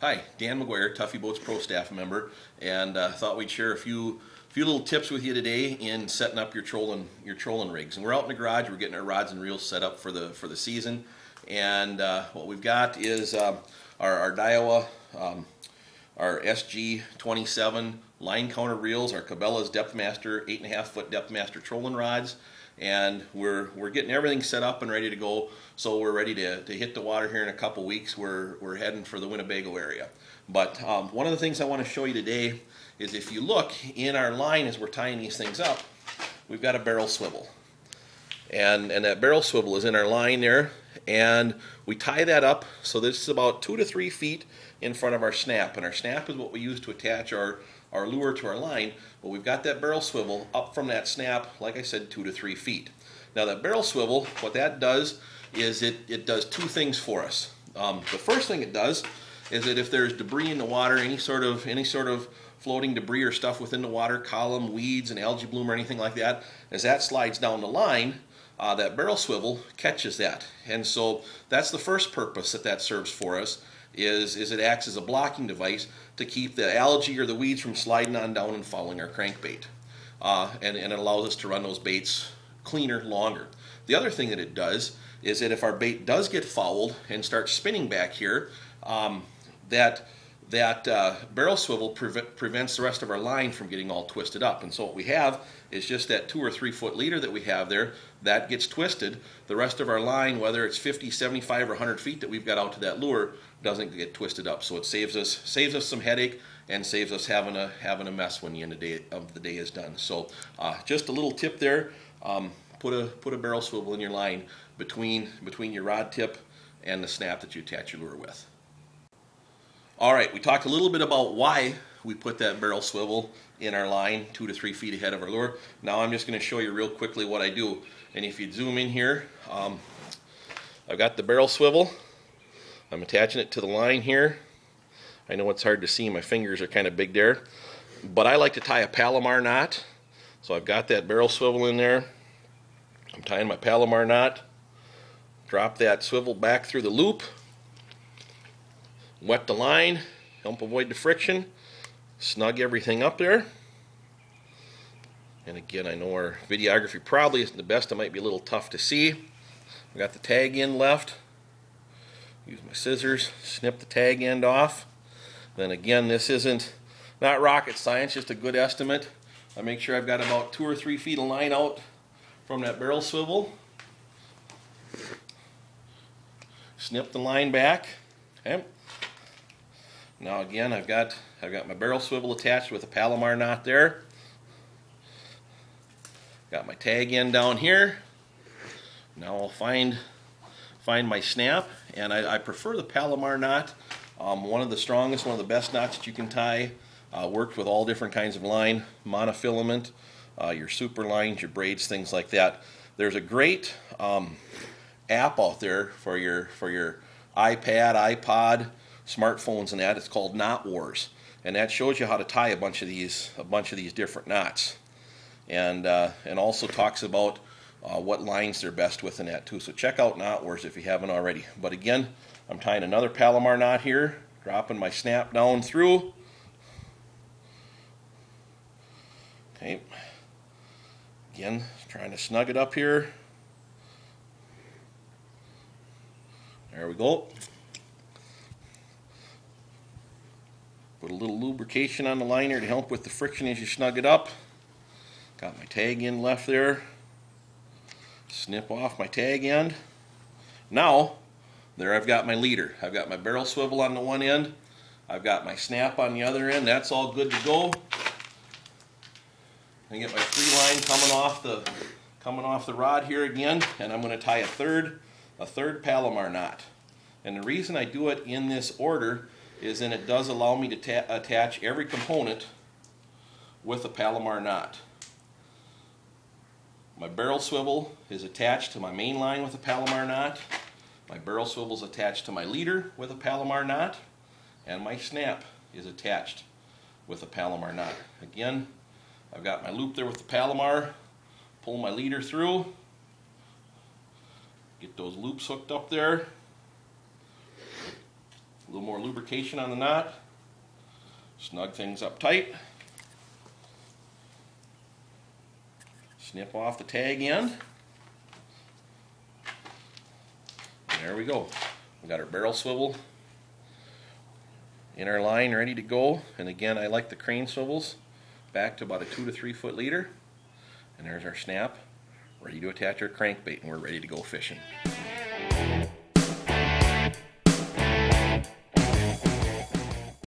Hi, Dan McGuire, Tuffy Boats Pro staff member, and thought we'd share a few little tips with you today in setting up your trolling rigs. And we're out in the garage. We're getting our rods and reels set up for the season, and what we've got is our Daiwa, our SG27 line counter reels, our Cabela's Depthmaster 8.5 foot Depthmaster trolling rods, and we're getting everything set up and ready to go. So we're ready to hit the water here in a couple weeks. We're heading for the Winnebago area. But one of the things I want to show you today is, if you look in our line as we're tying these things up, we've got a barrel swivel. And that barrel swivel is in our line there, and we tie that up so this is about 2 to 3 feet in front of our snap. And our snap is what we use to attach our lure to our line, but we've got that barrel swivel up from that snap, like I said, 2 to 3 feet. Now that barrel swivel, what that does is it does two things for us. The first thing it does is that if there's debris in the water, any sort of floating debris or stuff within the water, column, weeds, and algae bloom or anything like that, as that slides down the line, that barrel swivel catches that. And so that's the first purpose that serves for us, is it acts as a blocking device to keep the algae or the weeds from sliding on down and fouling our crankbait. And it allows us to run those baits cleaner, longer. The other thing that it does is that if our bait does get fouled and starts spinning back here, that barrel swivel prevents the rest of our line from getting all twisted up. And so what we have is just that 2 or 3 foot leader that we have there that gets twisted. The rest of our line, whether it's 50, 75, or 100 feet that we've got out to that lure, doesn't get twisted up. So it saves us some headache and saves us having a mess when the end of the day is done. So just a little tip there. Put a barrel swivel in your line between your rod tip and the snap that you attach your lure with. Alright, we talked a little bit about why we put that barrel swivel in our line 2 to 3 feet ahead of our lure. Now I'm just going to show you real quickly what I do. And if you zoom in here, I've got the barrel swivel. I'm attaching it to the line here. I know it's hard to see, my fingers are kind of big there. But I like to tie a Palomar knot. So I've got that barrel swivel in there. I'm tying my Palomar knot. Drop that swivel back through the loop. Wet the line, help avoid the friction, snug everything up there. And again, I know our videography probably isn't the best, it might be a little tough to see. I got the tag end left. Use my scissors, snip the tag end off. Then again, this not rocket science, just a good estimate. I make sure I've got about 2 or 3 feet of line out from that barrel swivel. Snip the line back. Okay. Now again, I've got my barrel swivel attached with a Palomar knot there. Got my tag end down here. Now I'll find my snap, and I prefer the Palomar knot. One of the strongest, one of the best knots that you can tie. Worked with all different kinds of line, monofilament, your super lines, your braids, things like that. There's a great app out there for your iPad, iPod, smartphones and that. It's called Knot Wars, and that shows you how to tie a bunch of these different knots, and also talks about what lines they're best with in that too. So check out Knot Wars if you haven't already. But again, I'm tying another Palomar knot here, dropping my snap down through. Okay. Again, trying to snug it up here. There we go. Put a little lubrication on the liner to help with the friction as you snug it up. Got my tag end left there. Snip off my tag end. Now, there I've got my leader. I've got my barrel swivel on the one end. I've got my snap on the other end. That's all good to go. I get my free line coming off the rod here again, and I'm going to tie a third Palomar knot. And the reason I do it in this order is then it does allow me to attach every component with a Palomar knot. My barrel swivel is attached to my main line with a Palomar knot. My barrel swivel is attached to my leader with a Palomar knot. And my snap is attached with a Palomar knot. Again, I've got my loop there with the Palomar. Pull my leader through. Get those loops hooked up there. A little more lubrication on the knot. Snug things up tight. Snip off the tag end. And there we go. We got our barrel swivel in our line ready to go. And again, I like the crane swivels back to about a 2 to 3 foot leader. And there's our snap, ready to attach our crankbait, and we're ready to go fishing.